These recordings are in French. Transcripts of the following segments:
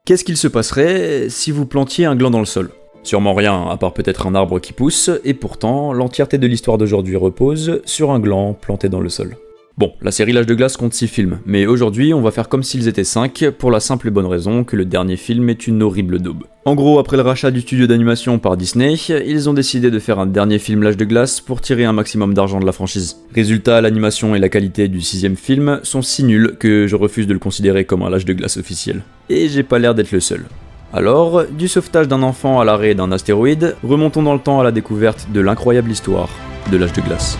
Qu'est-ce qu'il se passerait si vous plantiez un gland dans le sol ? Sûrement rien, à part peut-être un arbre qui pousse, et pourtant, l'entièreté de l'histoire d'aujourd'hui repose sur un gland planté dans le sol. Bon, la série L'Âge de glace compte 6 films, mais aujourd'hui on va faire comme s'ils étaient 5, pour la simple et bonne raison que le dernier film est une horrible daube. En gros, après le rachat du studio d'animation par Disney, ils ont décidé de faire un dernier film L'Âge de glace pour tirer un maximum d'argent de la franchise. Résultat, l'animation et la qualité du 6ème film sont si nuls que je refuse de le considérer comme un L'Âge de glace officiel. Et j'ai pas l'air d'être le seul. Alors, du sauvetage d'un enfant à l'arrêt d'un astéroïde, remontons dans le temps à la découverte de l'incroyable histoire de L'Âge de glace.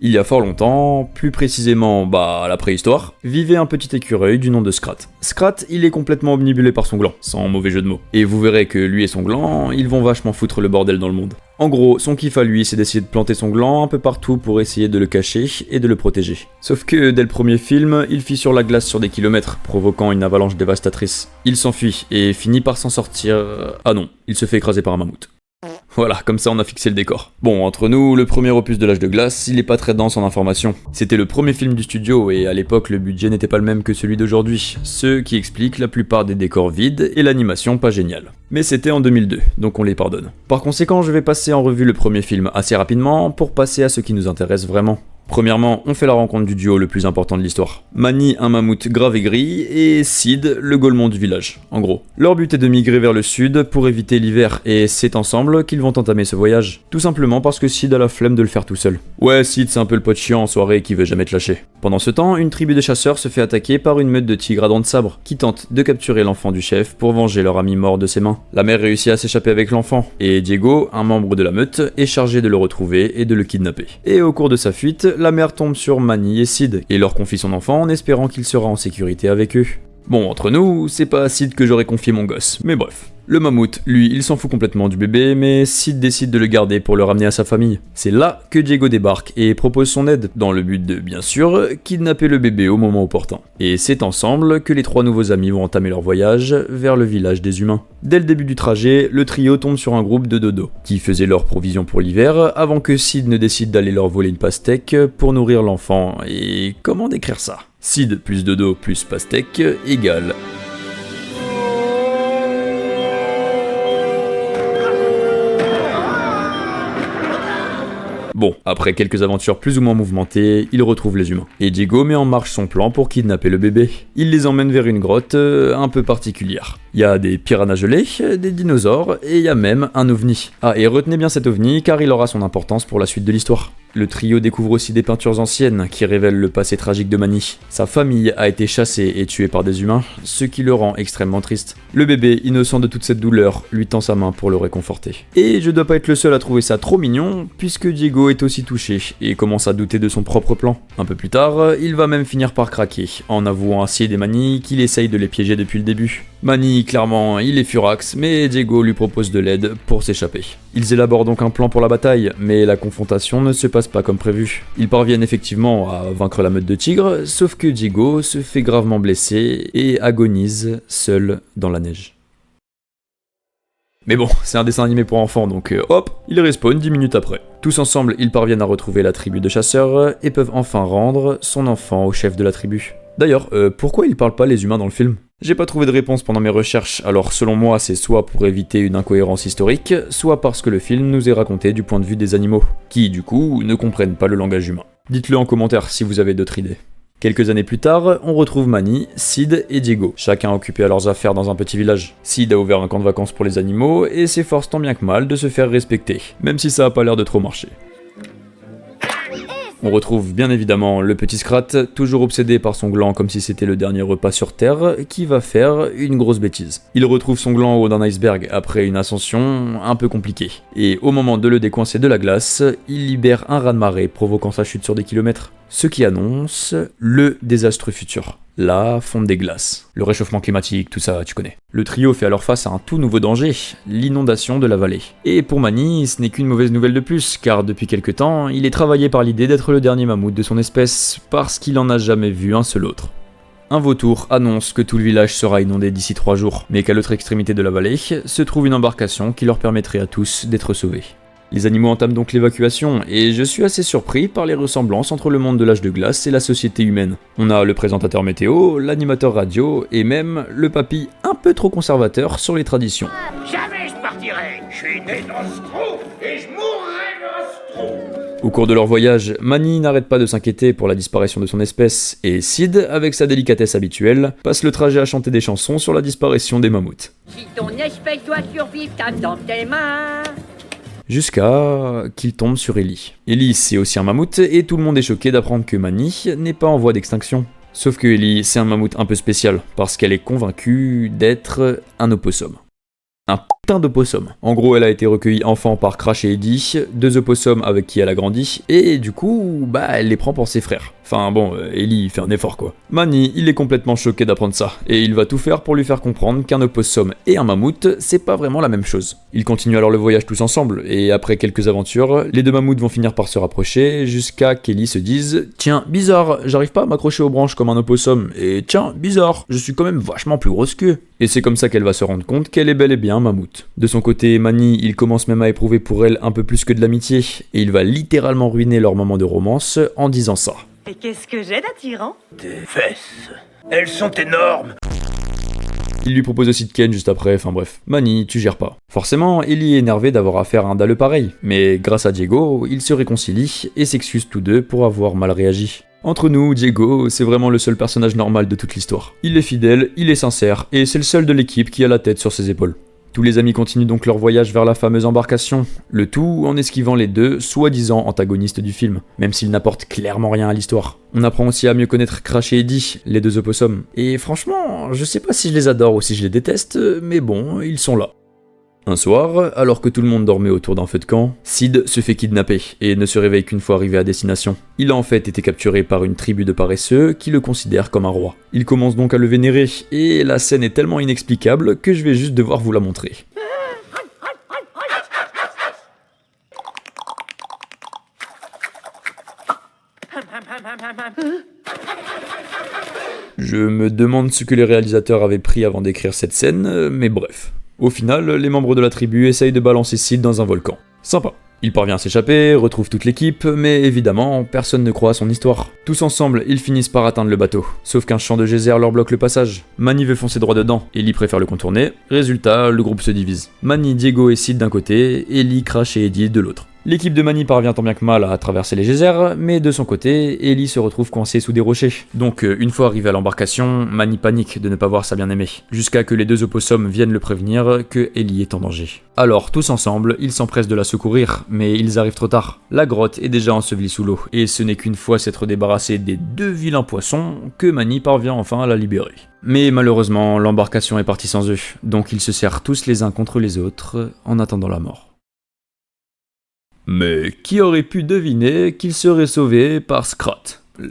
Il y a fort longtemps, plus précisément à la préhistoire, vivait un petit écureuil du nom de Scrat. Scrat, il est complètement omnibulé par son gland, sans mauvais jeu de mots. Et vous verrez que lui et son gland, ils vont vachement foutre le bordel dans le monde. En gros, son kiff à lui, c'est d'essayer de planter son gland un peu partout pour essayer de le cacher et de le protéger. Sauf que dès le premier film, il fit sur la glace sur des kilomètres, provoquant une avalanche dévastatrice. Il s'enfuit et finit par s'en sortir... Ah non, il se fait écraser par un mammouth. Voilà, comme ça on a fixé le décor. Bon, entre nous, le premier opus de L'Âge de glace, il est pas très dense en informations. C'était le premier film du studio et à l'époque le budget n'était pas le même que celui d'aujourd'hui, ce qui explique la plupart des décors vides et l'animation pas géniale. Mais c'était en 2002, donc on les pardonne. Par conséquent, je vais passer en revue le premier film assez rapidement pour passer à ce qui nous intéresse vraiment. Premièrement, on fait la rencontre du duo le plus important de l'histoire. Manny, un mammouth grave aigri, et Sid, le golemon du village, en gros. Leur but est de migrer vers le sud pour éviter l'hiver, et c'est ensemble qu'ils vont entamer ce voyage. Tout simplement parce que Sid a la flemme de le faire tout seul. Ouais, Sid c'est un peu le pote chiant en soirée qui veut jamais te lâcher. Pendant ce temps, une tribu de chasseurs se fait attaquer par une meute de tigres à dents de sabre, qui tente de capturer l'enfant du chef pour venger leur ami mort de ses mains. La mère réussit à s'échapper avec l'enfant, et Diego, un membre de la meute, est chargé de le retrouver et de le kidnapper. Et au cours de sa fuite, la mère tombe sur Manny et Sid, et leur confie son enfant en espérant qu'il sera en sécurité avec eux. Bon, entre nous, c'est pas à Sid que j'aurais confié mon gosse, mais bref. Le mammouth, lui, il s'en fout complètement du bébé, mais Sid décide de le garder pour le ramener à sa famille. C'est là que Diego débarque et propose son aide, dans le but de, bien sûr, kidnapper le bébé au moment opportun. Et c'est ensemble que les 3 nouveaux amis vont entamer leur voyage vers le village des humains. Dès le début du trajet, le trio tombe sur un groupe de dodos, qui faisaient leurs provisions pour l'hiver, avant que Sid ne décide d'aller leur voler une pastèque pour nourrir l'enfant. Et comment décrire ça ? Sid plus dodo plus pastèque égale... Bon, après quelques aventures plus ou moins mouvementées, il retrouve les humains. Et Diego met en marche son plan pour kidnapper le bébé. Il les emmène vers une grotte un peu particulière. Il y a des piranhas gelés, des dinosaures, et il y a même un ovni. Ah, et retenez bien cet ovni, car il aura son importance pour la suite de l'histoire. Le trio découvre aussi des peintures anciennes qui révèlent le passé tragique de Manny. Sa famille a été chassée et tuée par des humains, ce qui le rend extrêmement triste. Le bébé, innocent de toute cette douleur, lui tend sa main pour le réconforter. Et je dois pas être le seul à trouver ça trop mignon, puisque Diego est aussi touché et commence à douter de son propre plan. Un peu plus tard, il va même finir par craquer, en avouant à Sid et Manny qu'il essaye de les piéger depuis le début. Manny, clairement, il est furax, mais Diego lui propose de l'aide pour s'échapper. Ils élaborent donc un plan pour la bataille, mais la confrontation ne se passe pas comme prévu. Ils parviennent effectivement à vaincre la meute de tigres, sauf que Diego se fait gravement blesser et agonise seul dans la neige. Mais bon, c'est un dessin animé pour enfants, donc hop, il respawn 10 minutes après. Tous ensemble, ils parviennent à retrouver la tribu de chasseurs et peuvent enfin rendre son enfant au chef de la tribu. D'ailleurs, pourquoi ils parlent pas les humains dans le film ? J'ai pas trouvé de réponse pendant mes recherches, alors selon moi c'est soit pour éviter une incohérence historique, soit parce que le film nous est raconté du point de vue des animaux, qui du coup ne comprennent pas le langage humain. Dites-le en commentaire si vous avez d'autres idées. Quelques années plus tard, on retrouve Manny, Sid et Diego, chacun occupé à leurs affaires dans un petit village. Sid a ouvert un camp de vacances pour les animaux et s'efforce tant bien que mal de se faire respecter, même si ça a pas l'air de trop marcher. On retrouve bien évidemment le petit Scrat, toujours obsédé par son gland comme si c'était le dernier repas sur Terre, qui va faire une grosse bêtise. Il retrouve son gland au haut d'un iceberg après une ascension un peu compliquée. Et au moment de le décoincer de la glace, il libère un raz-de-marée provoquant sa chute sur des kilomètres. Ce qui annonce le désastre futur. La fonte des glaces, le réchauffement climatique, tout ça, tu connais. Le trio fait alors face à un tout nouveau danger, l'inondation de la vallée. Et pour Manny, ce n'est qu'une mauvaise nouvelle de plus, car depuis quelque temps, il est travaillé par l'idée d'être le dernier mammouth de son espèce, parce qu'il en a jamais vu un seul autre. Un vautour annonce que tout le village sera inondé d'ici 3 jours, mais qu'à l'autre extrémité de la vallée se trouve une embarcation qui leur permettrait à tous d'être sauvés. Les animaux entament donc l'évacuation, et je suis assez surpris par les ressemblances entre le monde de l'âge de glace et la société humaine. On a le présentateur météo, l'animateur radio, et même le papy un peu trop conservateur sur les traditions. Jamais je partirai. Je suis né dans ce trou et je mourrai dans ce trou. Au cours de leur voyage, Manny n'arrête pas de s'inquiéter pour la disparition de son espèce, et Sid, avec sa délicatesse habituelle, passe le trajet à chanter des chansons sur la disparition des mammouths. Si ton espèce doit survivre, tape dans tes mains. Jusqu'à qu'il tombe sur Ellie. Ellie, c'est aussi un mammouth, et tout le monde est choqué d'apprendre que Manny n'est pas en voie d'extinction. Sauf que Ellie, c'est un mammouth un peu spécial, parce qu'elle est convaincue d'être un opossum. Un putain d'opossum. En gros, elle a été recueillie enfant par Crash et Eddie, deux opossums avec qui elle a grandi, et du coup, elle les prend pour ses frères. Enfin bon, Ellie fait un effort quoi. Manny, il est complètement choqué d'apprendre ça, et il va tout faire pour lui faire comprendre qu'un opossum et un mammouth, c'est pas vraiment la même chose. Ils continuent alors le voyage tous ensemble, et après quelques aventures, les deux mammouths vont finir par se rapprocher, jusqu'à qu'Ellie se dise « Tiens, bizarre, j'arrive pas à m'accrocher aux branches comme un opossum, et tiens, bizarre, je suis quand même vachement plus grosse qu'eux. » Et c'est comme ça qu'elle va se rendre compte qu'elle est bel et bien un mammouth. De son côté, Manny, il commence même à éprouver pour elle un peu plus que de l'amitié, et il va littéralement ruiner leur moment de romance en disant ça. Et qu'est-ce que j'ai d'attirant? Tes fesses, elles sont énormes. Il lui propose aussi de ken juste après, enfin bref. Manny, tu gères pas. Forcément, Ellie est énervé d'avoir affaire à un dalle pareil, mais grâce à Diego, ils se réconcilient et s'excusent tous deux pour avoir mal réagi. Entre nous, Diego, c'est vraiment le seul personnage normal de toute l'histoire. Il est fidèle, il est sincère, et c'est le seul de l'équipe qui a la tête sur ses épaules. Tous les amis continuent donc leur voyage vers la fameuse embarcation, le tout en esquivant les deux soi-disant antagonistes du film, même s'ils n'apportent clairement rien à l'histoire. On apprend aussi à mieux connaître Crash et Eddie, les deux opossums. Et franchement, je sais pas si je les adore ou si je les déteste, mais bon, ils sont là. Un soir, alors que tout le monde dormait autour d'un feu de camp, Sid se fait kidnapper et ne se réveille qu'une fois arrivé à destination. Il a en fait été capturé par une tribu de paresseux qui le considère comme un roi. Il commence donc à le vénérer, et la scène est tellement inexplicable que je vais juste devoir vous la montrer. Je me demande ce que les réalisateurs avaient pris avant d'écrire cette scène, mais bref. Au final, les membres de la tribu essayent de balancer Sid dans un volcan. Sympa. Il parvient à s'échapper, retrouve toute l'équipe, mais évidemment, personne ne croit à son histoire. Tous ensemble, ils finissent par atteindre le bateau. Sauf qu'un champ de geyser leur bloque le passage. Manny veut foncer droit dedans, Ellie préfère le contourner. Résultat, le groupe se divise. Manny, Diego et Sid d'un côté, Ellie, Crash et Eddie de l'autre. L'équipe de Manny parvient tant bien que mal à traverser les geysers, mais de son côté, Ellie se retrouve coincée sous des rochers. Donc, une fois arrivé à l'embarcation, Manny panique de ne pas voir sa bien-aimée, jusqu'à que les deux opossums viennent le prévenir que Ellie est en danger. Alors, tous ensemble, ils s'empressent de la secourir, mais ils arrivent trop tard. La grotte est déjà ensevelie sous l'eau, et ce n'est qu'une fois s'être débarrassé des deux vilains poissons que Manny parvient enfin à la libérer. Mais malheureusement, l'embarcation est partie sans eux, donc ils se serrent tous les uns contre les autres en attendant la mort. Mais qui aurait pu deviner qu'il serait sauvé par Scrat?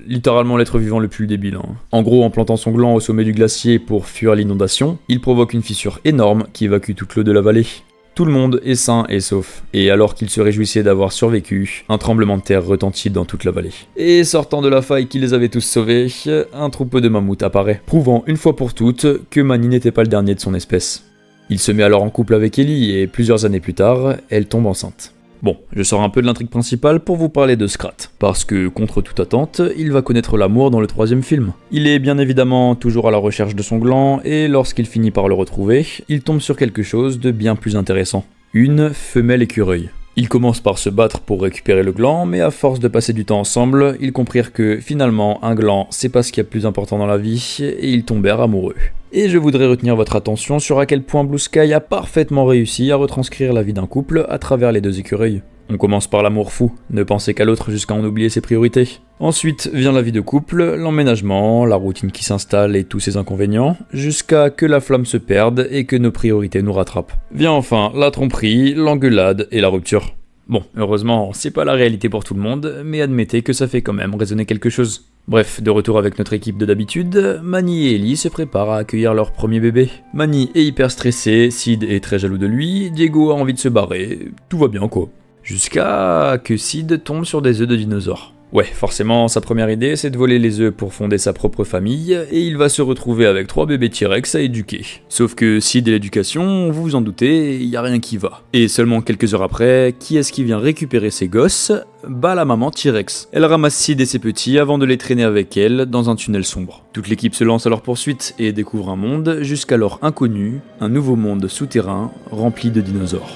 Littéralement l'être vivant le plus débile. En gros, en plantant son gland au sommet du glacier pour fuir l'inondation, il provoque une fissure énorme qui évacue toute l'eau de la vallée. Tout le monde est sain et sauf, et alors qu'il se réjouissait d'avoir survécu, un tremblement de terre retentit dans toute la vallée. Et sortant de la faille qui les avait tous sauvés, un troupeau de mammouths apparaît, prouvant une fois pour toutes que Manny n'était pas le dernier de son espèce. Il se met alors en couple avec Ellie, et plusieurs années plus tard, elle tombe enceinte. Bon, je sors un peu de l'intrigue principale pour vous parler de Scrat, parce que, contre toute attente, il va connaître l'amour dans le troisième film. Il est bien évidemment toujours à la recherche de son gland, et lorsqu'il finit par le retrouver, il tombe sur quelque chose de bien plus intéressant. Une femelle écureuil. Ils commencent par se battre pour récupérer le gland, mais à force de passer du temps ensemble, ils comprirent que, finalement, un gland, c'est pas ce qu'il y a de plus important dans la vie, et ils tombèrent amoureux. Et je voudrais retenir votre attention sur à quel point Blue Sky a parfaitement réussi à retranscrire la vie d'un couple à travers les deux écureuils. On commence par l'amour fou, ne penser qu'à l'autre jusqu'à en oublier ses priorités. Ensuite vient la vie de couple, l'emménagement, la routine qui s'installe et tous ses inconvénients, jusqu'à que la flamme se perde et que nos priorités nous rattrapent. Vient enfin la tromperie, l'engueulade et la rupture. Bon, heureusement, c'est pas la réalité pour tout le monde, mais admettez que ça fait quand même résonner quelque chose. Bref, de retour avec notre équipe de d'habitude, Manny et Ellie se préparent à accueillir leur premier bébé. Manny est hyper stressé, Sid est très jaloux de lui, Diego a envie de se barrer, tout va bien quoi. Jusqu'à que Sid tombe sur des œufs de dinosaures. Ouais, forcément, sa première idée, c'est de voler les œufs pour fonder sa propre famille, et il va se retrouver avec 3 bébés T-Rex à éduquer. Sauf que Sid et l'éducation, vous vous en doutez, y a rien qui va. Et seulement quelques heures après, qui est-ce qui vient récupérer ses gosses ? Bah la maman T-Rex. Elle ramasse Sid et ses petits avant de les traîner avec elle dans un tunnel sombre. Toute l'équipe se lance à leur poursuite et découvre un monde jusqu'alors inconnu, un nouveau monde souterrain rempli de dinosaures.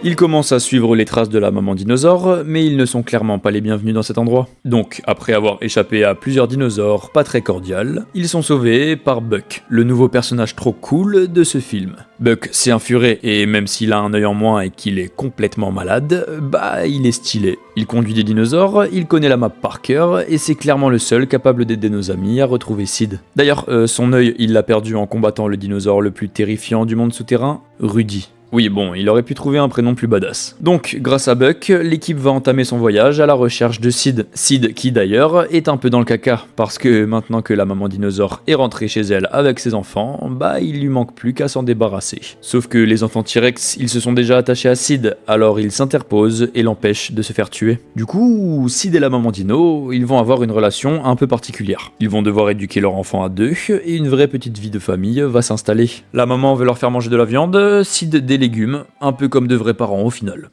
Ils commencent à suivre les traces de la maman dinosaure, mais ils ne sont clairement pas les bienvenus dans cet endroit. Donc, après avoir échappé à plusieurs dinosaures pas très cordiales, ils sont sauvés par Buck, le nouveau personnage trop cool de ce film. Buck, c'est un furet, et même s'il a un œil en moins et qu'il est complètement malade, bah il est stylé. Il conduit des dinosaures, il connaît la map par cœur, et c'est clairement le seul capable d'aider nos amis à retrouver Sid. D'ailleurs, son œil, il l'a perdu en combattant le dinosaure le plus terrifiant du monde souterrain, Rudy. Oui bon, il aurait pu trouver un prénom plus badass. Donc, grâce à Buck, l'équipe va entamer son voyage à la recherche de Sid. Sid qui d'ailleurs est un peu dans le caca, parce que maintenant que la maman dinosaure est rentrée chez elle avec ses enfants, bah il lui manque plus qu'à s'en débarrasser. Sauf que les enfants T-Rex, ils se sont déjà attachés à Sid, alors ils s'interposent et l'empêchent de se faire tuer. Du coup, Sid et la maman dino, ils vont avoir une relation un peu particulière. Ils vont devoir éduquer leur enfant à deux, et une vraie petite vie de famille va s'installer. La maman veut leur faire manger de la viande, Sid des légumes, un peu comme de vrais parents au final.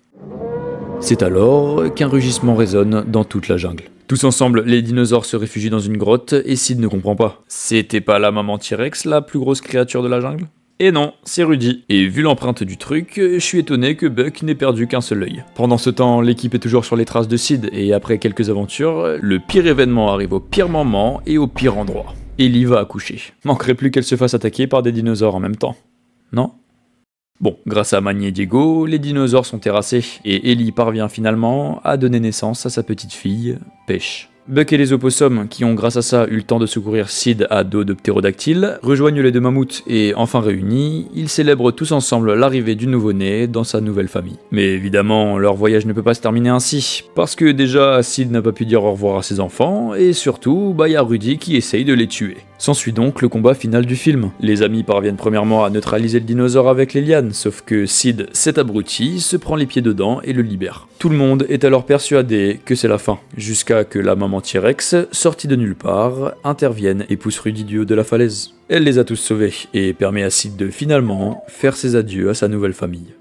C'est alors qu'un rugissement résonne dans toute la jungle. Tous ensemble, les dinosaures se réfugient dans une grotte et Sid ne comprend pas. C'était pas la maman T-Rex, la plus grosse créature de la jungle ? Et non, c'est Rudy. Et vu l'empreinte du truc, je suis étonné que Buck n'ait perdu qu'un seul œil. Pendant ce temps, l'équipe est toujours sur les traces de Sid et après quelques aventures, le pire événement arrive au pire moment et au pire endroit. Ellie va accoucher. Manquerait plus qu'elle se fasse attaquer par des dinosaures en même temps. Non ? Bon, grâce à Manny et Diego, les dinosaures sont terrassés, et Ellie parvient finalement à donner naissance à sa petite fille, Pêche. Buck et les opossums, qui ont grâce à ça eu le temps de secourir Sid à dos de ptérodactyle, rejoignent les deux mammouths et enfin réunis, ils célèbrent tous ensemble l'arrivée du nouveau-né dans sa nouvelle famille. Mais évidemment, leur voyage ne peut pas se terminer ainsi, parce que déjà Sid n'a pas pu dire au revoir à ses enfants, et surtout, bah y a Rudy qui essaye de les tuer. S'ensuit donc le combat final du film. Les amis parviennent premièrement à neutraliser le dinosaure avec les lianes, sauf que Sid, cet abruti, se prend les pieds dedans et le libère. Tout le monde est alors persuadé que c'est la fin, jusqu'à que la maman T-Rex, sortie de nulle part, intervienne et pousse Rudy du haut de la falaise. Elle les a tous sauvés et permet à Sid de finalement faire ses adieux à sa nouvelle famille.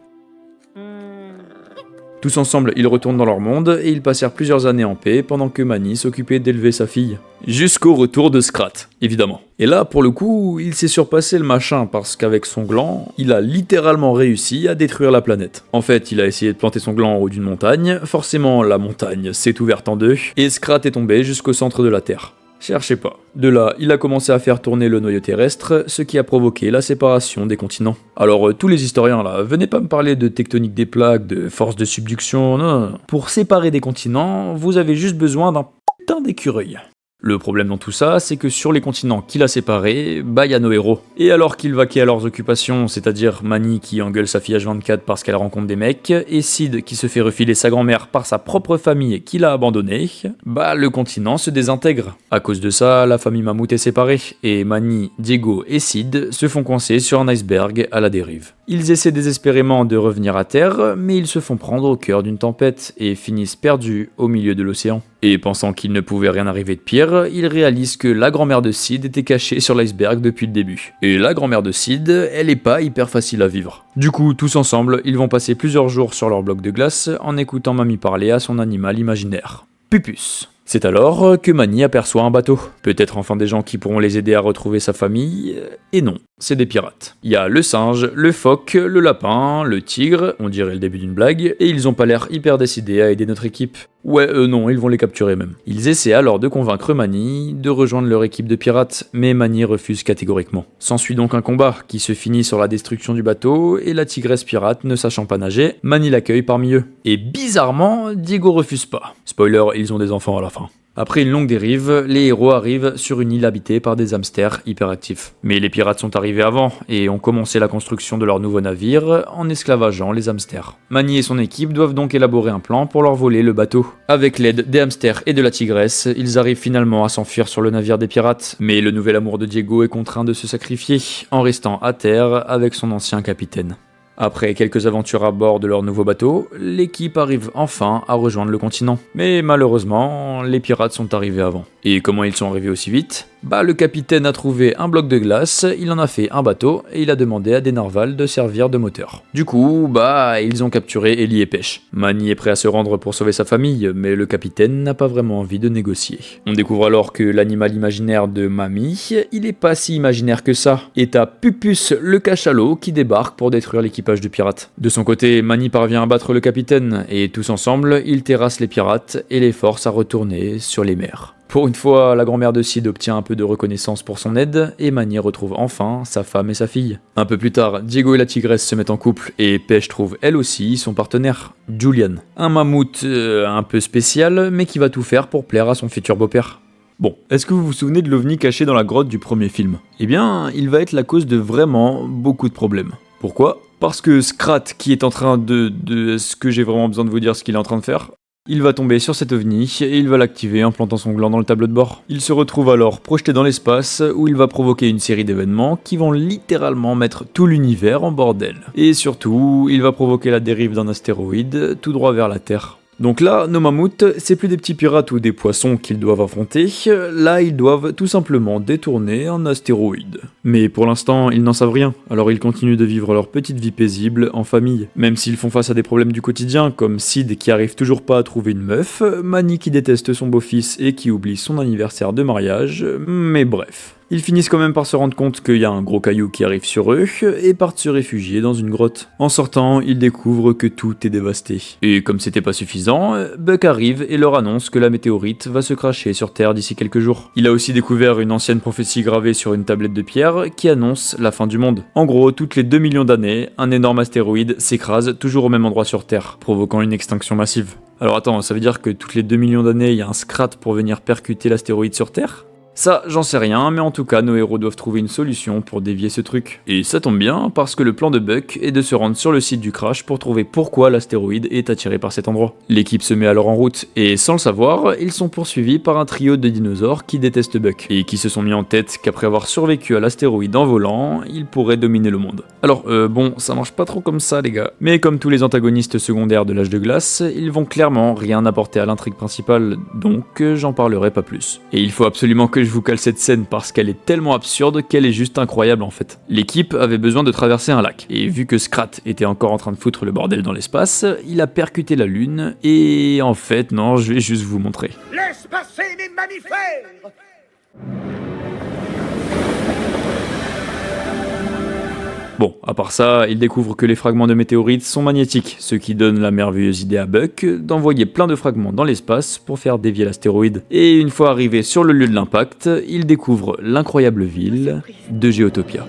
Tous ensemble, ils retournent dans leur monde et ils passèrent plusieurs années en paix pendant que Manny s'occupait d'élever sa fille. Jusqu'au retour de Scrat, évidemment. Et là, pour le coup, il s'est surpassé le machin parce qu'avec son gland, il a littéralement réussi à détruire la planète. En fait, il a essayé de planter son gland en haut d'une montagne, forcément la montagne s'est ouverte en deux, et Scrat est tombé jusqu'au centre de la Terre. Cherchez pas. De là, il a commencé à faire tourner le noyau terrestre, ce qui a provoqué la séparation des continents. Alors tous les historiens là, venez pas me parler de tectonique des plaques, de force de subduction, non. Pour séparer des continents, vous avez juste besoin d'un putain d'écureuil. Le problème dans tout ça, c'est que sur les continents qu'il a séparés, bah y a nos héros. Et alors qu'ils vaquaient à leurs occupations, c'est-à-dire Manny qui engueule sa fille H24 parce qu'elle rencontre des mecs, et Sid qui se fait refiler sa grand-mère par sa propre famille qu'il a abandonnée, bah le continent se désintègre. À cause de ça, la famille Mammouth est séparée, et Manny, Diego et Sid se font coincer sur un iceberg à la dérive. Ils essaient désespérément de revenir à terre, mais ils se font prendre au cœur d'une tempête et finissent perdus au milieu de l'océan. Et pensant qu'il ne pouvait rien arriver de pire, ils réalisent que la grand-mère de Sid était cachée sur l'iceberg depuis le début. Et la grand-mère de Sid, elle est pas hyper facile à vivre. Du coup, tous ensemble, ils vont passer plusieurs jours sur leur bloc de glace en écoutant Mamie parler à son animal imaginaire, Pupus. C'est alors que Manny aperçoit un bateau. Peut-être enfin des gens qui pourront les aider à retrouver sa famille, et non, c'est des pirates. Il y a le singe, le phoque, le lapin, le tigre, on dirait le début d'une blague, et ils ont pas l'air hyper décidés à aider notre équipe. Ouais, non, ils vont les capturer même. Ils essaient alors de convaincre Manny de rejoindre leur équipe de pirates, mais Manny refuse catégoriquement. S'ensuit donc un combat qui se finit sur la destruction du bateau, et la tigresse pirate ne sachant pas nager, Manny l'accueille parmi eux. Et bizarrement, Diego refuse pas. Spoiler, ils ont des enfants à la fin. Après une longue dérive, les héros arrivent sur une île habitée par des hamsters hyperactifs. Mais les pirates sont arrivés avant et ont commencé la construction de leur nouveau navire en esclavageant les hamsters. Manny et son équipe doivent donc élaborer un plan pour leur voler le bateau. Avec l'aide des hamsters et de la tigresse, ils arrivent finalement à s'enfuir sur le navire des pirates. Mais le nouvel amour de Diego est contraint de se sacrifier en restant à terre avec son ancien capitaine. Après quelques aventures à bord de leur nouveau bateau, l'équipe arrive enfin à rejoindre le continent. Mais malheureusement, les pirates sont arrivés avant. Et comment ils sont arrivés aussi vite ? Le capitaine a trouvé un bloc de glace, il en a fait un bateau et il a demandé à des narvals de servir de moteur. Du coup, ils ont capturé Ellie et Pêche. Manny est prêt à se rendre pour sauver sa famille, mais le capitaine n'a pas vraiment envie de négocier. On découvre alors que l'animal imaginaire de Mamie, il est pas si imaginaire que ça. Et t'as Pupus le cachalot qui débarque pour détruire l'équipage de pirates. De son côté, Manny parvient à battre le capitaine et tous ensemble, ils terrassent les pirates et les forcent à retourner sur les mers. Pour une fois, la grand-mère de Sid obtient un peu de reconnaissance pour son aide, et Manny retrouve enfin sa femme et sa fille. Un peu plus tard, Diego et la tigresse se mettent en couple, et Pêche trouve elle aussi son partenaire, Julian. Un mammouth un peu spécial, mais qui va tout faire pour plaire à son futur beau-père. Bon, est-ce que vous vous souvenez de l'ovni caché dans la grotte du premier film ? Eh bien, il va être la cause de vraiment beaucoup de problèmes. Pourquoi ? Parce que Scrat, qui est en train de... Est-ce que j'ai vraiment besoin de vous dire ce qu'il est en train de faire ? Il va tomber sur cet ovni et il va l'activer en plantant son gland dans le tableau de bord. Il se retrouve alors projeté dans l'espace où il va provoquer une série d'événements qui vont littéralement mettre tout l'univers en bordel. Et surtout, il va provoquer la dérive d'un astéroïde tout droit vers la Terre. Donc là, nos mammouths, c'est plus des petits pirates ou des poissons qu'ils doivent affronter, là ils doivent tout simplement détourner un astéroïde. Mais pour l'instant, ils n'en savent rien, alors ils continuent de vivre leur petite vie paisible en famille. Même s'ils font face à des problèmes du quotidien, comme Sid qui arrive toujours pas à trouver une meuf, Manny qui déteste son beau-fils et qui oublie son anniversaire de mariage, mais bref. Ils finissent quand même par se rendre compte qu'il y a un gros caillou qui arrive sur eux et partent se réfugier dans une grotte. En sortant, ils découvrent que tout est dévasté. Et comme c'était pas suffisant, Buck arrive et leur annonce que la météorite va se cracher sur Terre d'ici quelques jours. Il a aussi découvert une ancienne prophétie gravée sur une tablette de pierre qui annonce la fin du monde. En gros, toutes les 2 millions d'années, un énorme astéroïde s'écrase toujours au même endroit sur Terre, provoquant une extinction massive. Alors attends, ça veut dire que toutes les 2 millions d'années, il y a un Scrat pour venir percuter l'astéroïde sur Terre ? Ça, j'en sais rien, mais en tout cas, nos héros doivent trouver une solution pour dévier ce truc. Et ça tombe bien, parce que le plan de Buck est de se rendre sur le site du crash pour trouver pourquoi l'astéroïde est attiré par cet endroit. L'équipe se met alors en route, et sans le savoir, ils sont poursuivis par un trio de dinosaures qui détestent Buck, et qui se sont mis en tête qu'après avoir survécu à l'astéroïde en volant, ils pourraient dominer le monde. Alors, ça marche pas trop comme ça, les gars. Mais comme tous les antagonistes secondaires de l'âge de glace, ils vont clairement rien apporter à l'intrigue principale, donc j'en parlerai pas plus. Et il faut absolument que je vous cale cette scène parce qu'elle est tellement absurde qu'elle est juste incroyable en fait. L'équipe avait besoin de traverser un lac, et vu que Scrat était encore en train de foutre le bordel dans l'espace, il a percuté la lune, et en fait, non, je vais juste vous montrer. Laisse passer les mammifères! Bon, à part ça, il découvre que les fragments de météorites sont magnétiques, ce qui donne la merveilleuse idée à Buck d'envoyer plein de fragments dans l'espace pour faire dévier l'astéroïde. Et une fois arrivé sur le lieu de l'impact, il découvre l'incroyable ville de Géotopia.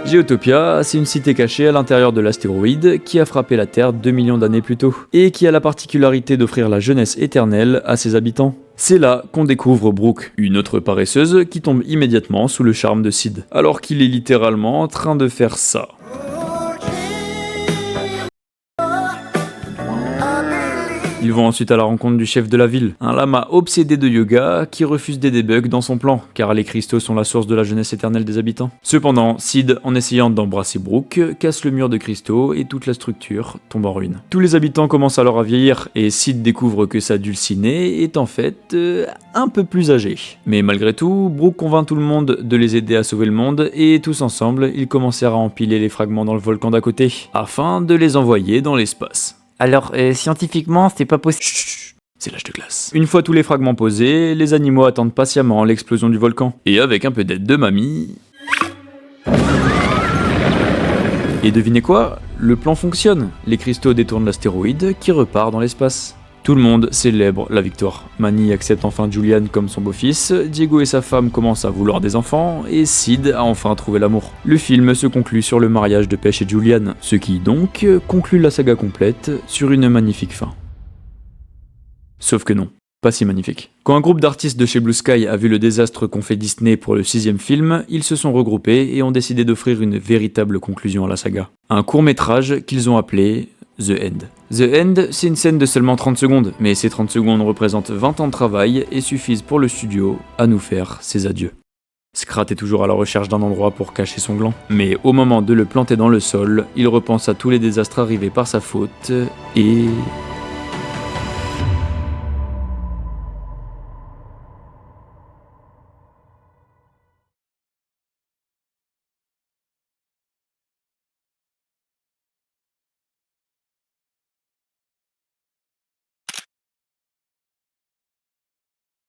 Géotopia, c'est une cité cachée à l'intérieur de l'astéroïde qui a frappé la Terre 2 millions d'années plus tôt, et qui a la particularité d'offrir la jeunesse éternelle à ses habitants. C'est là qu'on découvre Brooke, une autre paresseuse qui tombe immédiatement sous le charme de Sid, alors qu'il est littéralement en train de faire ça. Ils vont ensuite à la rencontre du chef de la ville, un lama obsédé de yoga qui refuse d'aider Buck dans son plan, car les cristaux sont la source de la jeunesse éternelle des habitants. Cependant, Sid, en essayant d'embrasser Brooke, casse le mur de cristaux et toute la structure tombe en ruine. Tous les habitants commencent alors à vieillir, et Sid découvre que sa dulcinée est en fait un peu plus âgée. Mais malgré tout, Brooke convainc tout le monde de les aider à sauver le monde, et tous ensemble, ils commencèrent à empiler les fragments dans le volcan d'à côté, afin de les envoyer dans l'espace. Alors, scientifiquement, c'est pas possible. Chut, c'est l'âge de glace. Une fois tous les fragments posés, les animaux attendent patiemment l'explosion du volcan. Et avec un peu d'aide de mamie... Et devinez quoi ? Le plan fonctionne. Les cristaux détournent l'astéroïde qui repart dans l'espace. Tout le monde célèbre la victoire. Manny accepte enfin Julian comme son beau-fils, Diego et sa femme commencent à vouloir des enfants, et Sid a enfin trouvé l'amour. Le film se conclut sur le mariage de Pêche et Julian, ce qui donc conclut la saga complète sur une magnifique fin. Sauf que non, pas si magnifique. Quand un groupe d'artistes de chez Blue Sky a vu le désastre qu'ont fait Disney pour le 6e film, ils se sont regroupés et ont décidé d'offrir une véritable conclusion à la saga. Un court-métrage qu'ils ont appelé The End. The End, c'est une scène de seulement 30 secondes, mais ces 30 secondes représentent 20 ans de travail et suffisent pour le studio à nous faire ses adieux. Scrat est toujours à la recherche d'un endroit pour cacher son gland. Mais au moment de le planter dans le sol, il repense à tous les désastres arrivés par sa faute, et...